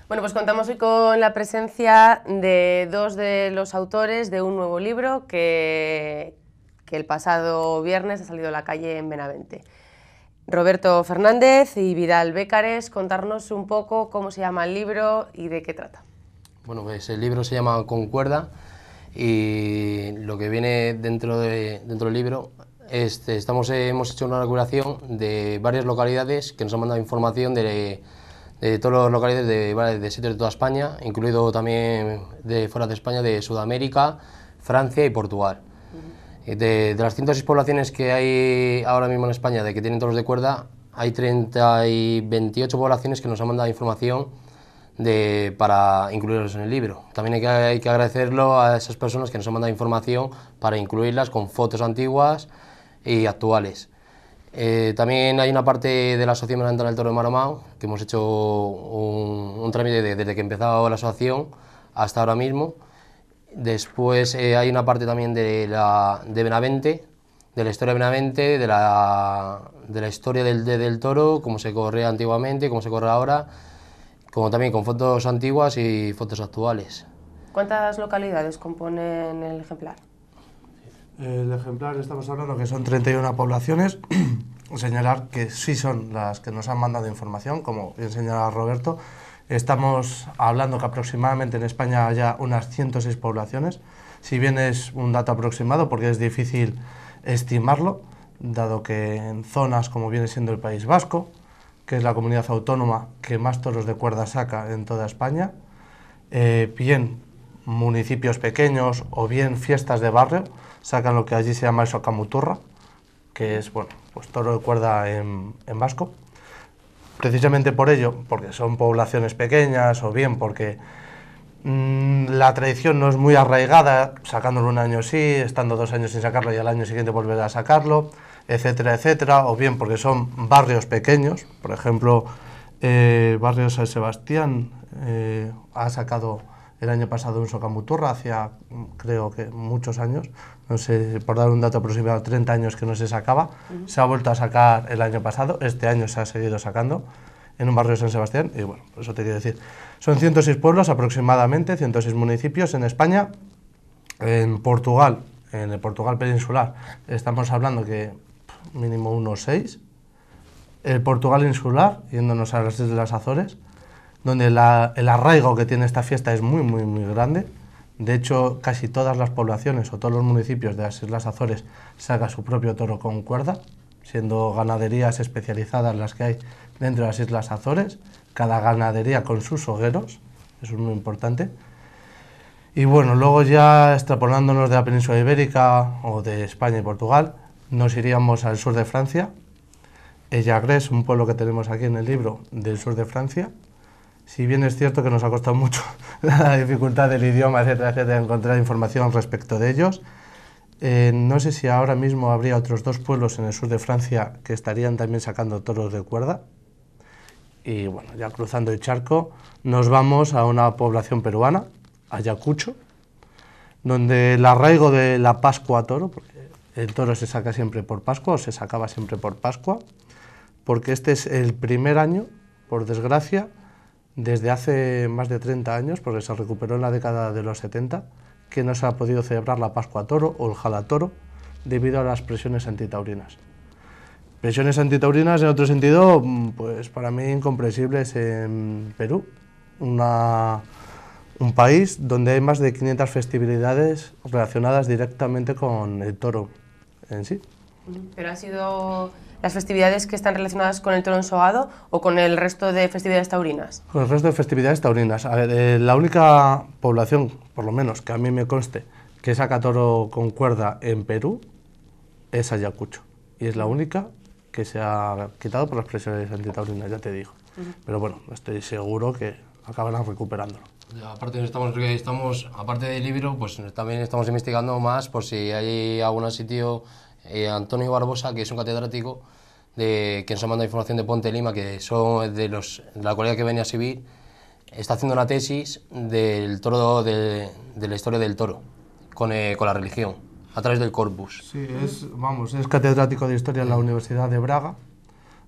Bueno, pues contamos hoy con la presencia de dos de los autores de un nuevo libro que el pasado viernes ha salido a la calle en Benavente. Roberto Fernández y Vidal Bécares, contarnos un poco cómo se llama el libro y de qué trata. Bueno, pues el libro se llama Concuerda y lo que viene dentro del libro es hemos hecho una recuperación de varias localidades que nos han mandado información de todas las localidades de sitios de toda España, incluido también de fuera de España, de Sudamérica, Francia y Portugal. De las 106 poblaciones que hay ahora mismo en España de que tienen toros de cuerda, hay 28 poblaciones que nos han mandado información para incluirlos en el libro. También hay que agradecerlo a esas personas que nos han mandado información para incluirlas con fotos antiguas y actuales. También hay una parte de la Asociación Benavente del Toro de Maramao, que hemos hecho un trámite desde que empezó la asociación hasta ahora mismo. Después hay una parte también de Benavente, de la historia de Benavente, de la historia del toro, cómo se corría antiguamente, cómo se corre ahora, como también con fotos antiguas y fotos actuales. ¿Cuántas localidades componen el ejemplar? El ejemplar, estamos hablando que son 31 poblaciones. Señalar que sí son las que nos han mandado información, como bien señala Roberto. Estamos hablando que aproximadamente en España haya unas 106 poblaciones, si bien es un dato aproximado porque es difícil estimarlo, dado que en zonas como viene siendo el País Vasco, que es la comunidad autónoma que más toros de cuerda saca en toda España, bien municipios pequeños o bien fiestas de barrio, sacan lo que allí se llama el socamuturra, que es, bueno, pues toro de cuerda en vasco. Precisamente por ello, porque son poblaciones pequeñas o bien porque la tradición no es muy arraigada, sacándolo un año sí, estando 2 años sin sacarlo y al año siguiente volver a sacarlo, etcétera, etcétera, o bien porque son barrios pequeños, por ejemplo, barrio San Sebastián ha sacado el año pasado un socamuturra, hacía creo que muchos años, no sé, por dar un dato aproximado, 30 años que no se sacaba, se ha vuelto a sacar el año pasado, este año se ha seguido sacando en un barrio de San Sebastián, y bueno, eso te quiero decir. Son 106 pueblos aproximadamente, 106 municipios en España. En Portugal, en el Portugal peninsular, estamos hablando que mínimo unos 6. El Portugal insular, yéndonos a las Islas Azores, donde el arraigo que tiene esta fiesta es muy, muy, muy grande. De hecho, casi todas las poblaciones o todos los municipios de las Islas Azores sacan su propio toro con cuerda, siendo ganaderías especializadas las que hay dentro de las Islas Azores, cada ganadería con sus hogueros, eso es muy importante. Y bueno, luego ya extrapolándonos de la península ibérica o de España y Portugal, nos iríamos al sur de Francia, Ellagres, un pueblo que tenemos aquí en el libro del sur de Francia. Si bien es cierto que nos ha costado mucho la dificultad del idioma, etcétera, etcétera, encontrar información respecto de ellos, no sé si ahora mismo habría otros 2 pueblos en el sur de Francia que estarían también sacando toros de cuerda. Y bueno, ya cruzando el charco, nos vamos a una población peruana, Ayacucho, donde el arraigo de la Pascua toro, porque el toro se saca siempre por Pascua, o se sacaba siempre por Pascua, porque este es el primer año, por desgracia, desde hace más de 30 años, porque se recuperó en la década de los 70, que no se ha podido celebrar la Pascua toro o el Jala toro debido a las presiones antitaurinas. Presiones antitaurinas, en otro sentido, pues para mí incomprensibles en Perú, un país donde hay más de 500 festividades relacionadas directamente con el toro en sí. ¿Pero han sido las festividades que están relacionadas con el toro ensogado o con el resto de festividades taurinas? Con el resto de festividades taurinas. A ver, la única población, por lo menos que a mí me conste, que saca toro con cuerda en Perú es Ayacucho. Y es la única que se ha quitado por las presiones antitaurinas, ya te digo. Pero bueno, estoy seguro que acabarán recuperándolo. Aparte aparte del libro, pues también estamos investigando más por si hay algún sitio. Antonio Barbosa, que es un catedrático que nos ha mandado información de Ponte Lima, que son de la colega que venía a Sibir, está haciendo una tesis del toro, de la historia del toro con la religión, a través del corpus. Sí, es catedrático de Historia en la Universidad de Braga,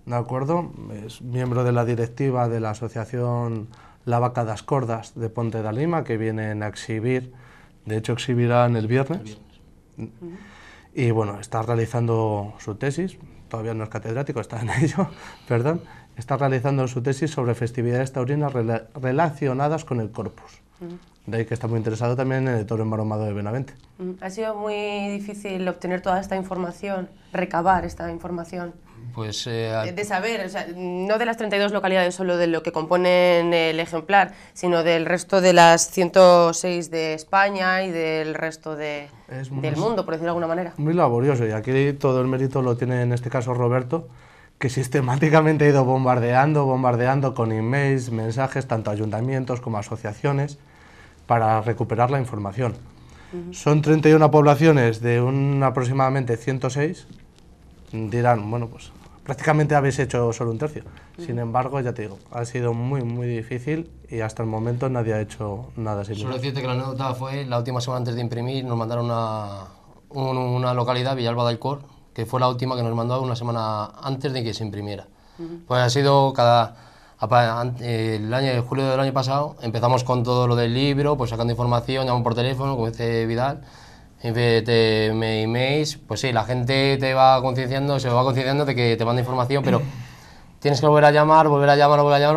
¿de acuerdo? Es miembro de la directiva de la Asociación la Vaca das Cordas de Ponte da Lima, que vienen a exhibir, de hecho exhibirán el viernes. Y bueno, está realizando su tesis, todavía no es catedrático, está en ello, perdón, está realizando su tesis sobre festividades taurinas relacionadas con el Corpus. De ahí que está muy interesado también en el toro embaromado de Benavente. ¿Ha sido muy difícil obtener toda esta información, recabar esta información? Pues De saber, o sea, no de las 32 localidades solo de lo que componen el ejemplar, sino del resto de las 106 de España y del resto del mundo, por decirlo de alguna manera. Muy laborioso, y aquí todo el mérito lo tiene en este caso Roberto, que sistemáticamente ha ido bombardeando con emails, mensajes, tanto a ayuntamientos como a asociaciones, para recuperar la información. Son 31 poblaciones de aproximadamente 106. Dirán, bueno, pues prácticamente habéis hecho solo un tercio. Sin embargo, ya te digo, ha sido muy difícil y hasta el momento nadie ha hecho nada similar. Solo decirte que la anécdota fue la última semana antes de imprimir, nos mandaron a una localidad, Villalba del Cor, que fue la última que nos mandó una semana antes de que se imprimiera. Pues ha sido el julio del año pasado, empezamos con todo lo del libro, pues sacando información, llamamos por teléfono, como dice Vidal, emails, pues sí, la gente se va concienciando de que te manda información, pero tienes que volver a llamar,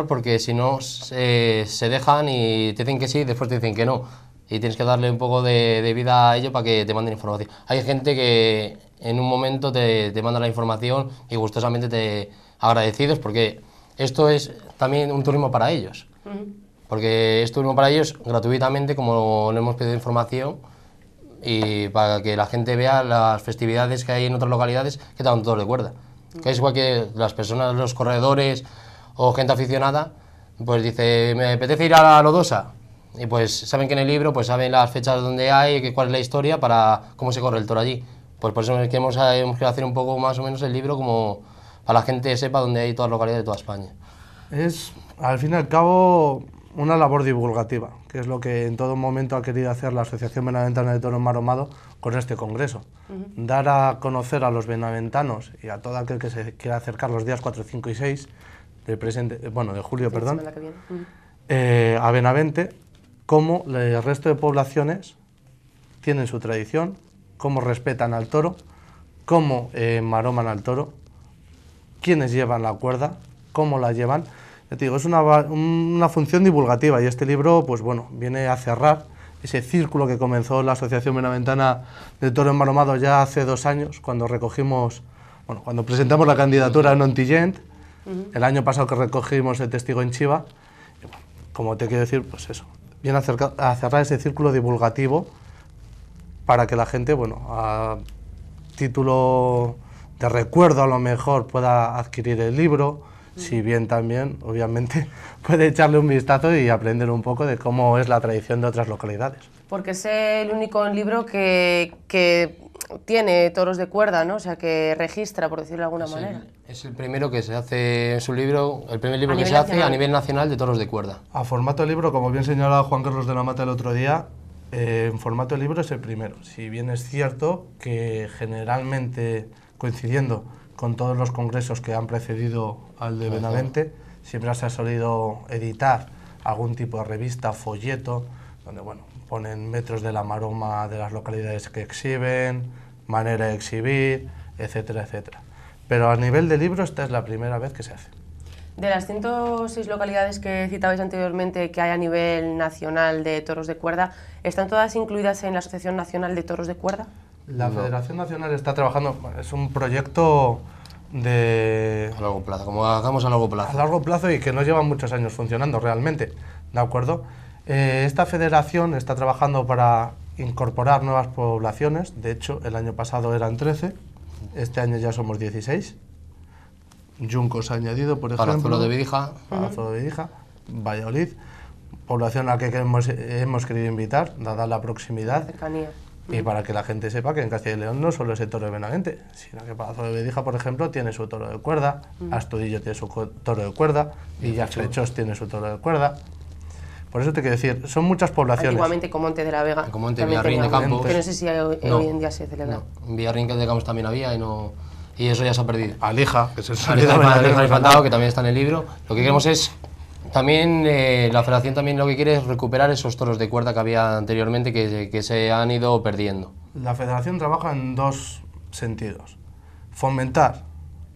porque si no se dejan y te dicen que sí, después te dicen que no. Y tienes que darle un poco de vida a ello para que te manden información. Hay gente que en un momento te manda la información y gustosamente te agradecidos, porque esto es también un turismo para ellos. Porque es turismo para ellos gratuitamente, como le hemos pedido información, y para que la gente vea las festividades que hay en otras localidades que dan toros de cuerda. Que es igual que las personas, los corredores o gente aficionada, pues dice, me apetece ir a la Lodosa, y pues saben que en el libro pues saben las fechas donde hay, cuál es la historia, para cómo se corre el toro allí. Pues por eso es que hemos querido hacer un poco más o menos el libro como para la gente sepa dónde hay todas las localidades de toda España. Es, al fin y al cabo, una labor divulgativa, que es lo que en todo momento ha querido hacer la Asociación Benaventana de Toro Embaromado con este congreso. Dar a conocer a los benaventanos y a todo aquel que se quiera acercar los días 4, 5 y 6 de julio, perdón, a Benavente, cómo el resto de poblaciones tienen su tradición, cómo respetan al toro, cómo maroman al toro, quiénes llevan la cuerda, cómo la llevan. Ya te digo, es una función divulgativa, y este libro, pues bueno, viene a cerrar ese círculo que comenzó la Asociación Benaventana de Toro Embaromado ya hace 2 años, cuando cuando presentamos la candidatura en Ontillent, el año pasado que recogimos el testigo en Chiva. Y bueno, como te quiero decir, pues eso, viene a cerrar ese círculo divulgativo para que la gente, bueno, a título de recuerdo a lo mejor pueda adquirir el libro, si bien también, obviamente, puede echarle un vistazo y aprender un poco de cómo es la tradición de otras localidades. Porque es el único libro que tiene toros de cuerda, ¿no? O sea, que registra, por decirlo de alguna manera. Es el primero que se hace en su libro, el primer libro que se hace a nivel nacional de toros de cuerda. A formato de libro, como bien señalaba Juan Carlos de la Mata el otro día, en formato de libro es el primero. Si bien es cierto que generalmente, coincidiendo con todos los congresos que han precedido al de Benavente, siempre se ha solido editar algún tipo de revista, folleto, donde bueno, ponen metros de la maroma de las localidades que exhiben, manera de exhibir, etcétera, etcétera. Pero a nivel de libro esta es la primera vez que se hace. De las 106 localidades que citabais anteriormente que hay a nivel nacional de toros de cuerda, ¿están todas incluidas en la Asociación Nacional de Toros de Cuerda? La Federación Nacional está trabajando, es un proyecto de... A largo plazo, como hagamos a largo plazo. A largo plazo, y que no lleva muchos años funcionando realmente, ¿de acuerdo? Esta federación está trabajando para incorporar nuevas poblaciones. De hecho, el año pasado eran 13, este año ya somos 16. Yuncos ha añadido, por ejemplo. Palazuelo de Vidija. Palazuelo de Vidija, Valladolid, población a la que hemos querido invitar, dada la proximidad. La cercanía. Y para que la gente sepa que en Castilla y León no solo es el toro de Benavente, sino que Palazuelo de Vidija, por ejemplo, tiene su toro de cuerda, Astudillo tiene su toro de cuerda, Villaflechós tiene su toro de cuerda. Por eso te quiero decir, son muchas poblaciones. Antiguamente Comonte de la Vega. Comonte, Villarrín de Campos. Pero no sé si hoy en día se celebra. No, en Villarrín de Campos también había y eso ya se ha perdido. Alija, que es el Alija infantado, que también está en el libro. Lo que queremos es También la federación también lo que quiere es recuperar esos toros de cuerda que había anteriormente que se han ido perdiendo. La federación trabaja en dos sentidos: fomentar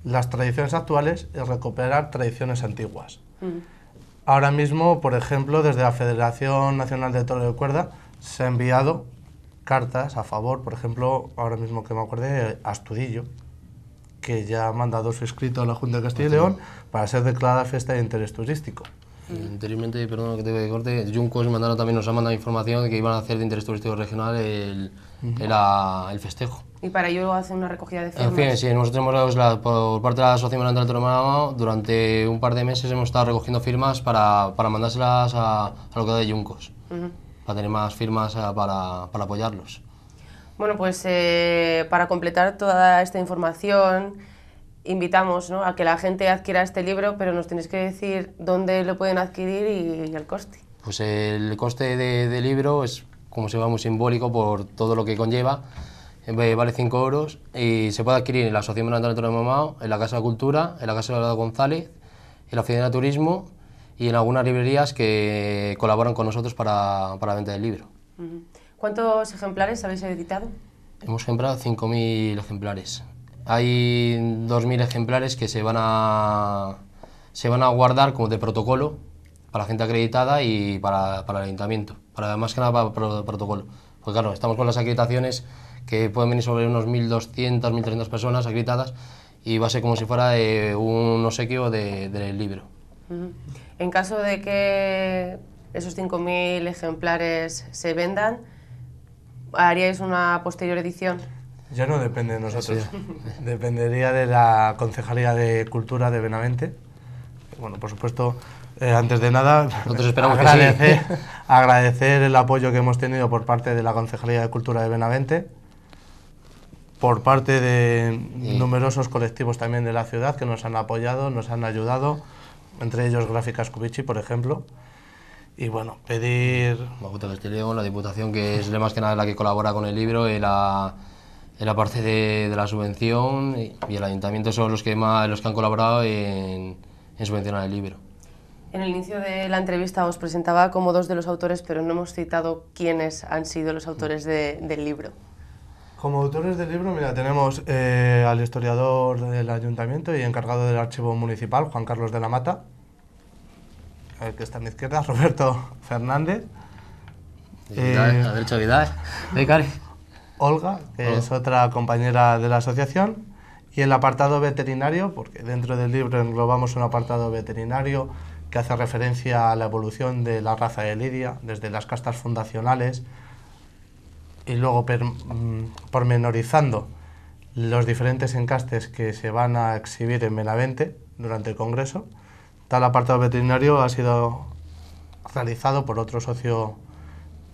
las tradiciones actuales y recuperar tradiciones antiguas. Ahora mismo, por ejemplo, desde la Federación Nacional de Toro de Cuerda se ha enviado cartas a favor, por ejemplo, ahora mismo que me acuerde, Astudillo, que ya ha mandado su escrito a la Junta de Castilla y León para ser declarada fiesta de interés turístico. Anteriormente, perdón que te corte, Juncos también nos ha mandado información de que iban a hacer de interés turístico regional el festejo. Y para ello hacen una recogida de firmas. En fin, sí, nosotros por parte de la Asociación Nacional del Toro de Málaga, durante un par de meses hemos estado recogiendo firmas para mandárselas a la localidad de Juncos, para tener más firmas para apoyarlos. Bueno, pues para completar toda esta información, invitamos, ¿no?, a que la gente adquiera este libro, pero nos tenéis que decir dónde lo pueden adquirir y el coste. Pues el coste del libro es, como se va, muy simbólico por todo lo que conlleva. Vale 5 euros y se puede adquirir en la Asociación Nacional del Toro de Málaga, en la Casa de Cultura, en la Casa de González, en la Oficina de Turismo y en algunas librerías que colaboran con nosotros para la venta del libro. ¿Cuántos ejemplares habéis editado? Hemos comprado 5.000 ejemplares. Hay 2.000 ejemplares que se van a guardar como de protocolo para la gente acreditada y para el ayuntamiento, más que nada para protocolo. Porque claro, estamos con las acreditaciones que pueden venir sobre unos 1.200, 1.300 personas acreditadas y va a ser como si fuera un obsequio del libro. En caso de que esos 5.000 ejemplares se vendan, ¿haríais una posterior edición? Ya no depende de nosotros, dependería de la Concejalía de Cultura de Benavente. Bueno, por supuesto, antes de nada, nosotros esperamos agradecer el apoyo que hemos tenido por parte de la Concejalía de Cultura de Benavente, por parte de numerosos colectivos también de la ciudad que nos han apoyado, nos han ayudado, entre ellos Gráficas Cubichi, por ejemplo. Y bueno, pedir... La Junta de Castilla y León, la Diputación, que es más que nada la que colabora con el libro, en la parte de la subvención, y el Ayuntamiento son los que han colaborado en subvencionar el libro. En el inicio de la entrevista os presentaba como dos de los autores, pero no hemos citado quiénes han sido los autores del libro. Como autores del libro, mira, tenemos al historiador del Ayuntamiento y encargado del Archivo Municipal, Juan Carlos de la Mata, el que está a mi izquierda, Roberto Fernández. Olga, que es otra compañera de la asociación, y el apartado veterinario, porque dentro del libro englobamos un apartado veterinario que hace referencia a la evolución de la raza de Lidia, desde las castas fundacionales, y luego pormenorizando los diferentes encastes que se van a exhibir en Benavente durante el Congreso. Tal apartado veterinario ha sido realizado por otro socio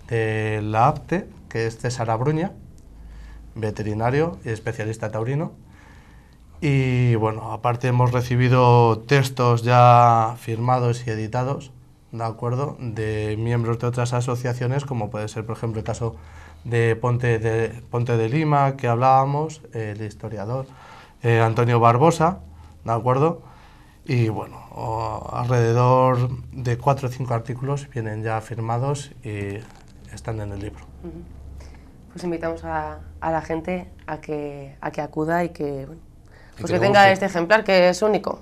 de la APTE, que es César Abruña, veterinario y especialista taurino. Y bueno, aparte hemos recibido textos ya firmados y editados, ¿de acuerdo?, de miembros de otras asociaciones, como puede ser, por ejemplo, el caso de Ponte de Lima, que hablábamos, el historiador Antonio Barbosa, ¿de acuerdo? Y bueno, alrededor de 4 o 5 artículos vienen ya firmados y están en el libro. Pues invitamos a la gente a que acuda y que, bueno, pues que le tenga guste este ejemplar, que es único.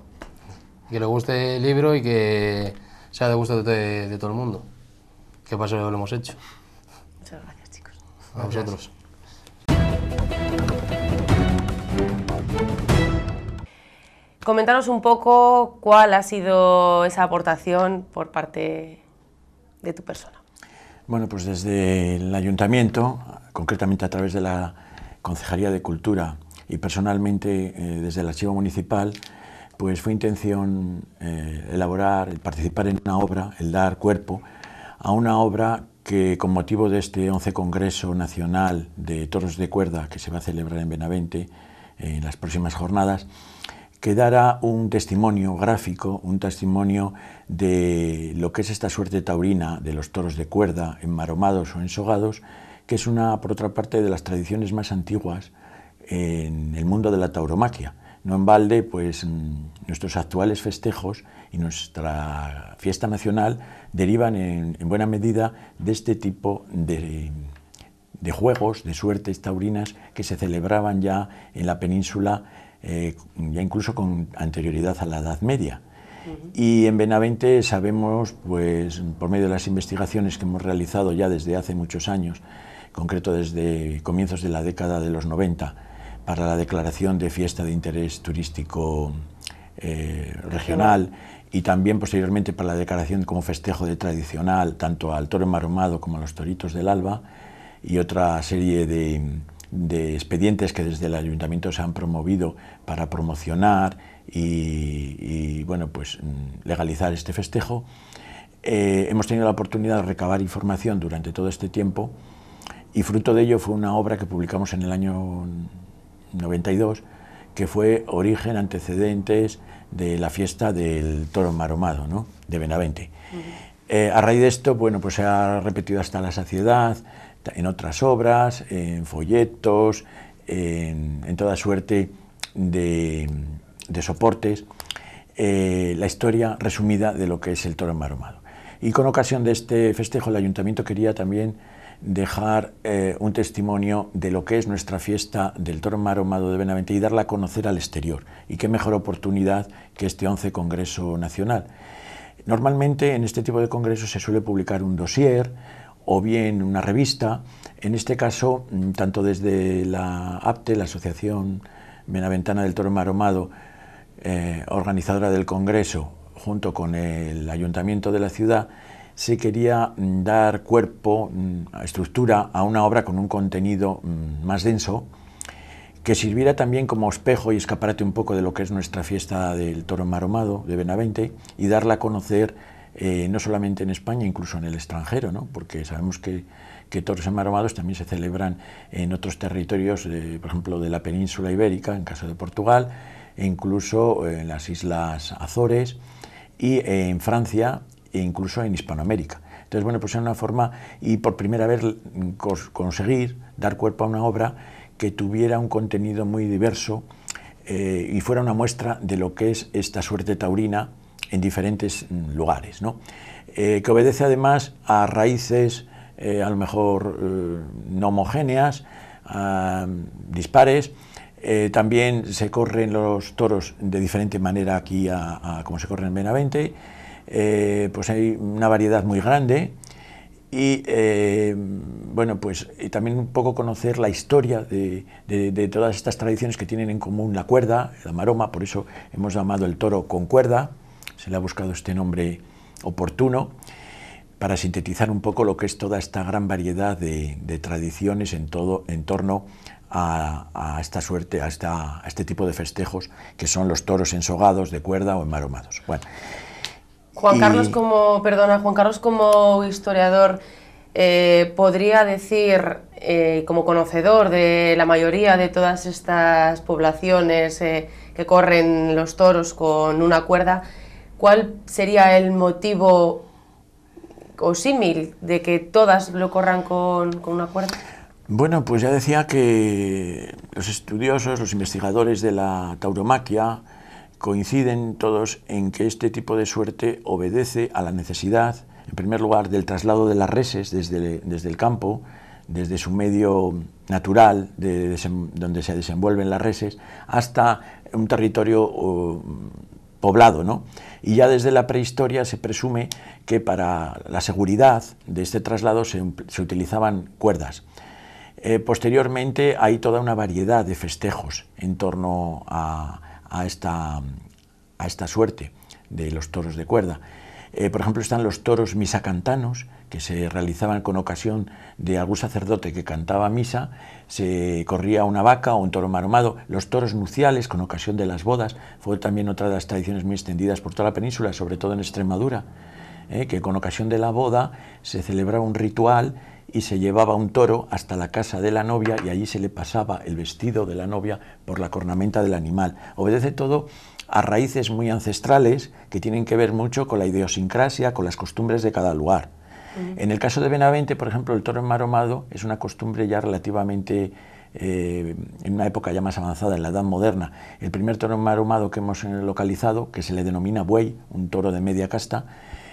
Que le guste el libro y que sea de gusto de todo el mundo. Que para eso lo hemos hecho. Muchas gracias, chicos. A vosotros. Coméntanos un poco cuál ha sido esa aportación por parte de tu persona. Bueno, pues desde el Ayuntamiento, concretamente a través de la Concejalía de Cultura y personalmente desde el Archivo Municipal, pues fue intención participar en una obra, el dar cuerpo a una obra que con motivo de este 11 Congreso Nacional de Toros de Cuerda que se va a celebrar en Benavente en las próximas jornadas, que dará un testimonio gráfico, un testimonio de lo que es esta suerte taurina de los toros de cuerda, enmaromados o ensogados, que es una, por otra parte, de las tradiciones más antiguas en el mundo de la tauromaquia. No en balde, pues nuestros actuales festejos y nuestra fiesta nacional derivan en buena medida de este tipo de juegos, de suertes taurinas que se celebraban ya en la península, ya incluso con anterioridad a la Edad Media. Y en Benavente sabemos, pues, por medio de las investigaciones que hemos realizado ya desde hace muchos años, en concreto desde comienzos de la década de los 90, para la declaración de fiesta de interés turístico regional y también posteriormente para la declaración como festejo de tradicional tanto al toro enmaromado como a los toritos del Alba, y otra serie de expedientes que desde el ayuntamiento se han promovido para promocionar y bueno, pues legalizar este festejo. Hemos tenido la oportunidad de recabar información durante todo este tiempo y fruto de ello fue una obra que publicamos en el año 92, que fue Origen, antecedentes de la fiesta del toro enmaromado, ¿no?, de Benavente. A raíz de esto, bueno, pues se ha repetido hasta la saciedad en otras obras, en folletos, en toda suerte de soportes, la historia resumida de lo que es el toro enmaromado. Y con ocasión de este festejo el ayuntamiento quería también dejar un testimonio de lo que es nuestra fiesta del toro enmaromado de Benavente y darla a conocer al exterior. Y qué mejor oportunidad que este 11 Congreso Nacional. Normalmente en este tipo de congresos se suele publicar un dossier o bien una revista. En este caso, tanto desde la APTE, la Asociación Benaventana del Toro Enmaromado, organizadora del Congreso, junto con el Ayuntamiento de la ciudad, se quería dar cuerpo, estructura a una obra con un contenido más denso, que sirviera también como espejo y escaparate un poco de lo que es nuestra fiesta del toro enmaromado de Benavente y darla a conocer no solamente en España, incluso en el extranjero, ¿no?, porque sabemos que toros enmaromados también se celebran en otros territorios, por ejemplo, de la península ibérica, en caso de Portugal, e incluso en las Islas Azores y en Francia e incluso en Hispanoamérica. Entonces, bueno, pues es una forma, y por primera vez conseguir dar cuerpo a una obra que tuviera un contenido muy diverso y fuera una muestra de lo que es esta suerte taurina en diferentes lugares, ¿no? Que obedece además a raíces a lo mejor no homogéneas, dispares. También se corren los toros de diferente manera aquí a como se corren en Benavente. Pues hay una variedad muy grande y bueno, pues y también un poco conocer la historia de todas estas tradiciones que tienen en común la cuerda, la maroma. Por eso hemos llamado el toro con cuerda, se le ha buscado este nombre oportuno para sintetizar un poco lo que es toda esta gran variedad de tradiciones en torno a esta suerte, a este tipo de festejos que son los toros ensogados de cuerda o enmaromados. Bueno, Juan Carlos como historiador, podría decir, como conocedor de la mayoría de todas estas poblaciones que corren los toros con una cuerda, ¿cuál sería el motivo o símil de que todas lo corran con una cuerda? Bueno, pues ya decía que los estudiosos, los investigadores de la tauromaquia coinciden todos en que este tipo de suerte obedece a la necesidad, en primer lugar, del traslado de las reses desde el campo, desde su medio natural, donde se desenvuelven las reses, hasta un territorio poblado, ¿no? Y ya desde la prehistoria se presume que para la seguridad de este traslado se utilizaban cuerdas. Posteriormente hay toda una variedad de festejos en torno a esta suerte de los toros de cuerda. Por ejemplo, están los toros misacantanos, que se realizaban con ocasión de algún sacerdote que cantaba misa, se corría una vaca o un toro enmaromado. Los toros nupciales, con ocasión de las bodas, fue también otra de las tradiciones muy extendidas por toda la península, sobre todo en Extremadura, que con ocasión de la boda se celebraba un ritual y se llevaba un toro hasta la casa de la novia y allí se le pasaba el vestido de la novia por la cornamenta del animal. Obedece todo a raíces muy ancestrales que tienen que ver mucho con la idiosincrasia, con las costumbres de cada lugar. En el caso de Benavente, por ejemplo, el toro enmaromado es una costumbre ya relativamente en una época ya más avanzada, en la Edad Moderna. El primer toro emmaromado que hemos localizado, que se le denomina buey, un toro de media casta,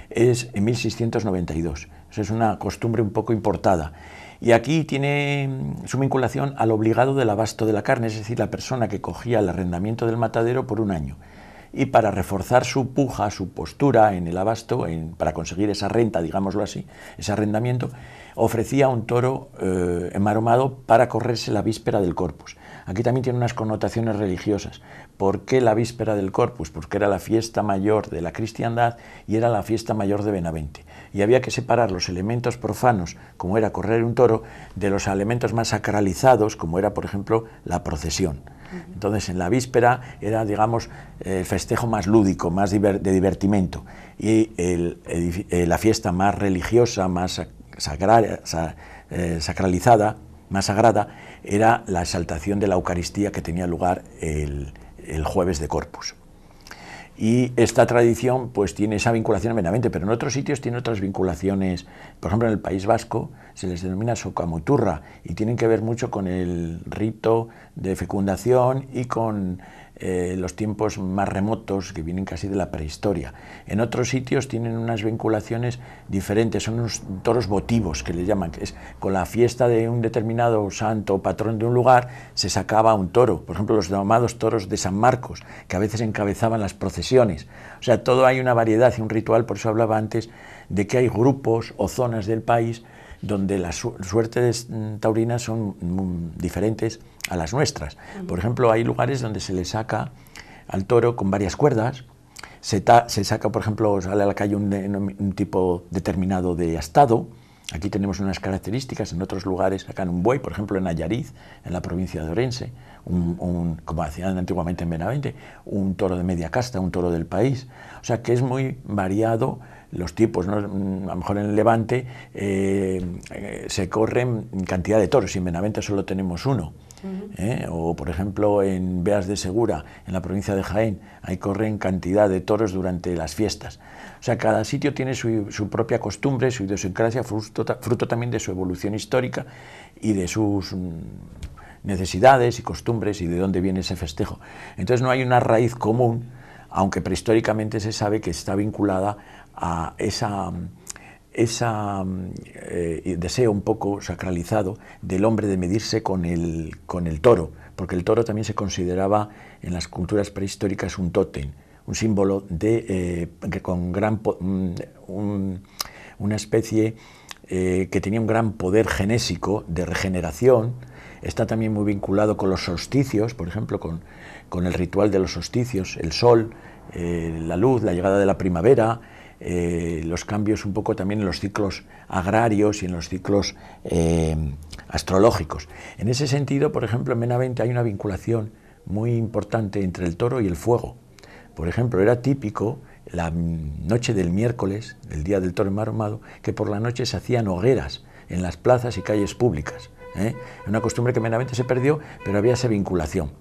es en 1692. Eso es una costumbre un poco importada. Y aquí tiene su vinculación al obligado del abasto de la carne, es decir, la persona que cogía el arrendamiento del matadero por un año. Y para reforzar su puja, su postura en el abasto, para conseguir esa renta, digámoslo así, ese arrendamiento, ofrecía un toro emmaromado para correrse la víspera del Corpus. Aquí también tiene unas connotaciones religiosas. ¿Por qué la víspera del Corpus? Porque era la fiesta mayor de la cristiandad y era la fiesta mayor de Benavente. Y había que separar los elementos profanos, como era correr un toro, de los elementos más sacralizados, como era, por ejemplo, la procesión. Entonces, en la víspera era, digamos, el festejo más lúdico, más de divertimento, y la fiesta más religiosa, más sacralizada, más sagrada, era la exaltación de la Eucaristía que tenía lugar el jueves de Corpus. Y esta tradición pues tiene esa vinculación en Benavente, pero en otros sitios tiene otras vinculaciones. Por ejemplo, en el País Vasco se les denomina socamoturra y tienen que ver mucho con el rito de fecundación y con los tiempos más remotos que vienen casi de la prehistoria. En otros sitios tienen unas vinculaciones diferentes, son unos toros votivos que les llaman, que es con la fiesta de un determinado santo o patrón de un lugar se sacaba un toro, por ejemplo los llamados toros de San Marcos, que a veces encabezaban las procesiones. O sea, todo hay una variedad y un ritual, por eso hablaba antes de que hay grupos o zonas del país donde las suertes taurinas son diferentes a las nuestras. Por ejemplo, hay lugares donde se le saca al toro con varias cuerdas, se saca, por ejemplo, sale a la calle un tipo determinado de astado. Aquí tenemos unas características, en otros lugares sacan un buey, por ejemplo en Allariz, en la provincia de Orense, como hacían antiguamente en Benavente, un toro de media casta, un toro del país. O sea que es muy variado los tipos, ¿no? A lo mejor en el Levante se corren cantidad de toros, y en Benavente solo tenemos uno. O por ejemplo en Beas de Segura, en la provincia de Jaén, ahí corren cantidad de toros durante las fiestas. O sea, cada sitio tiene su propia costumbre, su idiosincrasia, fruto también de su evolución histórica y de sus necesidades y costumbres y de dónde viene ese festejo. Entonces no hay una raíz común, aunque prehistóricamente se sabe que está vinculada a ese deseo un poco sacralizado del hombre de medirse con el toro, porque el toro también se consideraba en las culturas prehistóricas un tótem, un símbolo con una especie que tenía un gran poder genésico de regeneración. Está también muy vinculado con los solsticios, por ejemplo, con el ritual de los solsticios, el sol, la luz, la llegada de la primavera, los cambios un poco también en los ciclos agrarios y en los ciclos astrológicos. En ese sentido, por ejemplo, en Benavente hay una vinculación muy importante entre el toro y el fuego. Por ejemplo, era típico la noche del miércoles, el día del toro emmaromado, que por la noche se hacían hogueras en las plazas y calles públicas. Una costumbre que en Benavente se perdió, pero había esa vinculación.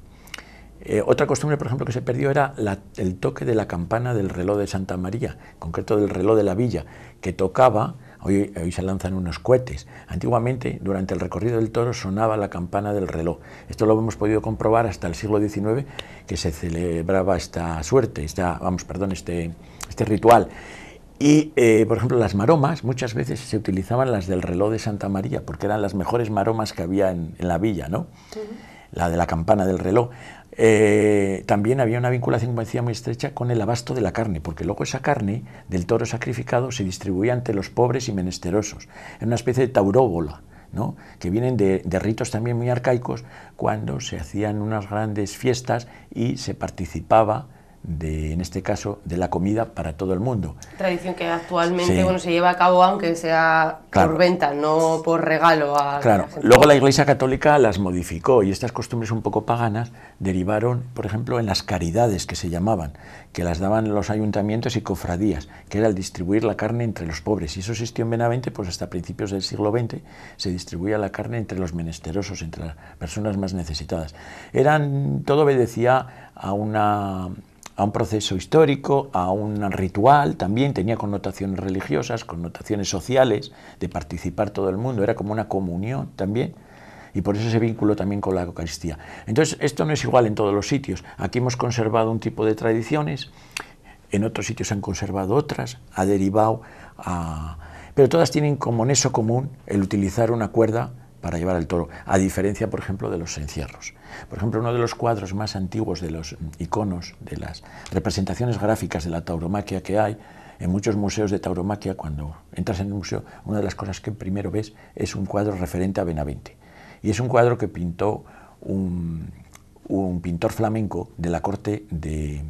Otra costumbre, por ejemplo, que se perdió era el toque de la campana del reloj de Santa María, en concreto del reloj de la villa, que tocaba. Hoy se lanzan unos cohetes. Antiguamente, durante el recorrido del toro, sonaba la campana del reloj. Esto lo hemos podido comprobar hasta el siglo XIX, que se celebraba esta suerte, este ritual. Y, por ejemplo, las maromas, muchas veces se utilizaban las del reloj de Santa María, porque eran las mejores maromas que había en la villa, ¿no? La de la campana del reloj. También había una vinculación, como decía, muy estrecha con el abasto de la carne, porque luego esa carne del toro sacrificado se distribuía entre los pobres y menesterosos. Era una especie de tauróbola, ¿no? Que vienen de ritos también muy arcaicos, cuando se hacían unas grandes fiestas y se participaba en este caso, de la comida para todo el mundo. Tradición que actualmente se lleva a cabo, aunque sea por venta, no por regalo. Claro, luego la Iglesia Católica las modificó y estas costumbres un poco paganas derivaron, por ejemplo, en las caridades que se llamaban, que las daban los ayuntamientos y cofradías, que era el distribuir la carne entre los pobres. Y eso existió en Benavente, pues hasta principios del siglo XX se distribuía la carne entre los menesterosos, entre las personas más necesitadas. Todo obedecía a un proceso histórico, a un ritual, también tenía connotaciones religiosas, connotaciones sociales, de participar todo el mundo, era como una comunión también. y por eso ese vínculo también con la Eucaristía. Entonces, esto no es igual en todos los sitios. Aquí hemos conservado un tipo de tradiciones, en otros sitios se han conservado otras, ha derivado a... Pero todas tienen como nexo común el utilizar una cuerda para llevar el toro, a diferencia, por ejemplo, de los encierros. Por ejemplo, uno de los cuadros más antiguos de los iconos, de las representaciones gráficas de la tauromaquia que hay, en muchos museos de tauromaquia, cuando entras en el museo, una de las cosas que primero ves es un cuadro referente a Benavente. Y es un cuadro que pintó un pintor flamenco de la corte de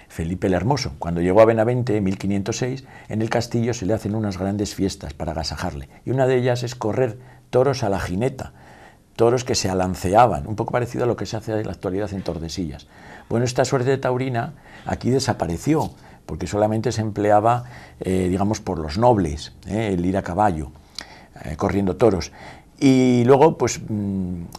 Felipe el Hermoso. Cuando llegó a Benavente, en 1506, en el castillo se le hacen unas grandes fiestas para agasajarle. Y una de ellas es correr toros a la jineta, toros que se alanceaban, un poco parecido a lo que se hace en la actualidad en Tordesillas. Bueno, esta suerte taurina aquí desapareció, porque solamente se empleaba, digamos, por los nobles, el ir a caballo, corriendo toros. Y luego, pues,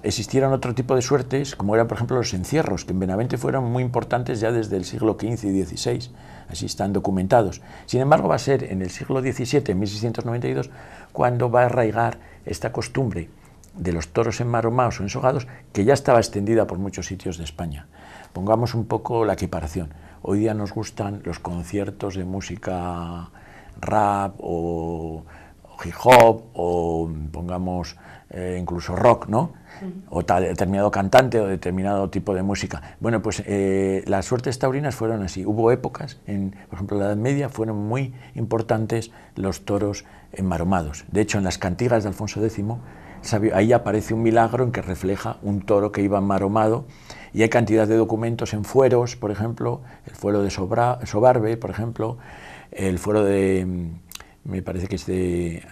existieron otro tipo de suertes, como eran, por ejemplo, los encierros, que en Benavente fueron muy importantes ya desde el siglo XV y XVI, así están documentados. Sin embargo, va a ser en el siglo XVII, en 1692, cuando va a arraigar esta costumbre de los toros enmaromados o ensogados, que ya estaba extendida por muchos sitios de España. Pongamos un poco la equiparación. Hoy día nos gustan los conciertos de música rap o hip hop o pongamos incluso rock, ¿no? O determinado cantante o determinado tipo de música. Bueno, pues las suertes taurinas fueron así. Hubo épocas, por ejemplo, en la Edad Media fueron muy importantes los toros enmaromados. De hecho, en las cantigas de Alfonso X, ahí aparece un milagro en que refleja un toro que iba enmaromado, y hay cantidad de documentos en fueros, por ejemplo, el fuero de Sobarbe, por ejemplo, el fuero de... me parece que es de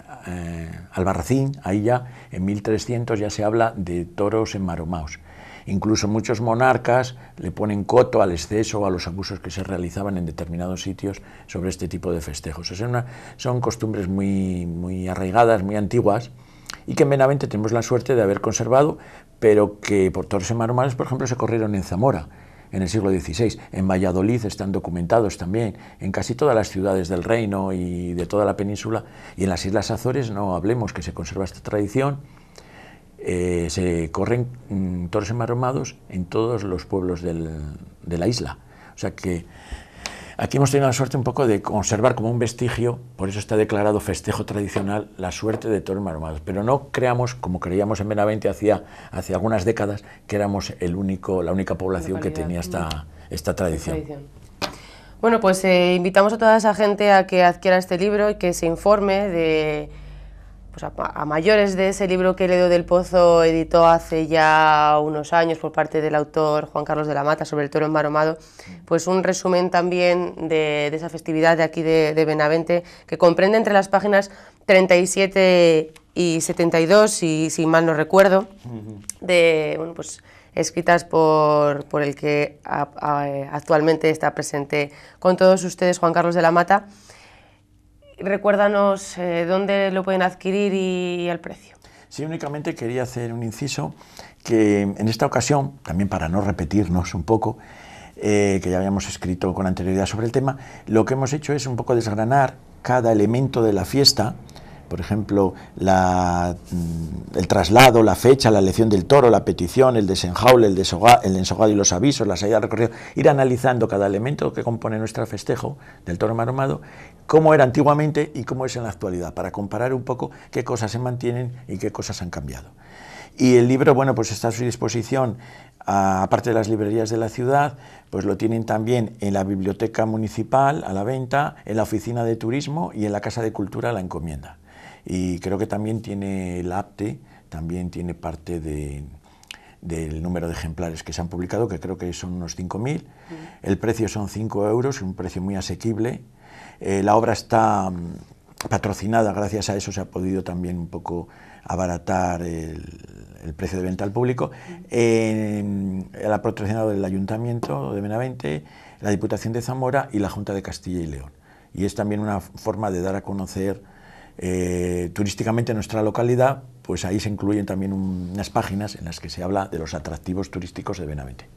Albarracín, ahí ya en 1300 ya se habla de toros enmaromados. Incluso muchos monarcas le ponen coto al exceso o a los abusos que se realizaban en determinados sitios sobre este tipo de festejos. Son costumbres muy arraigadas, muy antiguas, y que en Benavente tenemos la suerte de haber conservado, pero que por toros enmaromados, por ejemplo, se corrieron en Zamora, en el siglo XVI, en Valladolid están documentados también, en casi todas las ciudades del reino y de toda la península, y en las Islas Azores no hablemos, que se conserva esta tradición, se corren toros enmaromados en todos los pueblos de la isla. O sea que aquí hemos tenido la suerte un poco de conservar como un vestigio, por eso está declarado festejo tradicional, la suerte de toros enmaromados. Pero no creamos, como creíamos en Benavente hace algunas décadas, que éramos la única población que tenía esta tradición. Bueno, pues invitamos a toda esa gente a que adquiera este libro y que se informe de... Pues a mayores de ese libro que Ledo del Pozo editó hace ya unos años por parte del autor Juan Carlos de la Mata sobre el toro enmaromado, pues un resumen también de esa festividad de aquí de Benavente, que comprende entre las páginas 37 y 72, si mal no recuerdo, pues, escritas por el que actualmente está presente con todos ustedes, Juan Carlos de la Mata. Recuérdanos dónde lo pueden adquirir y el precio. Sí, únicamente quería hacer un inciso, que en esta ocasión, también para no repetirnos un poco, que ya habíamos escrito con anterioridad sobre el tema, lo que hemos hecho es un poco desgranar cada elemento de la fiesta, por ejemplo, el traslado, la fecha, la elección del toro, la petición, el desenjaule, el ensogado y los avisos, la salida del recorrido, ir analizando cada elemento que compone nuestro festejo del toro enmaromado, cómo era antiguamente y cómo es en la actualidad, para comparar un poco qué cosas se mantienen y qué cosas han cambiado. Y el libro, bueno, pues está a su disposición, aparte de las librerías de la ciudad, pues lo tienen también en la biblioteca municipal a la venta, en la oficina de turismo y en la Casa de Cultura a la encomienda. Y creo que también tiene el APTE, también tiene parte del número de ejemplares que se han publicado, que creo que son unos 5.000. El precio son 5 euros, un precio muy asequible. La obra está patrocinada, gracias a eso se ha podido también un poco abaratar el precio de venta al público. La patrocinado del Ayuntamiento de Benavente, la Diputación de Zamora y la Junta de Castilla y León. Y es también una forma de dar a conocer turísticamente nuestra localidad, pues ahí se incluyen también unas páginas en las que se habla de los atractivos turísticos de Benavente.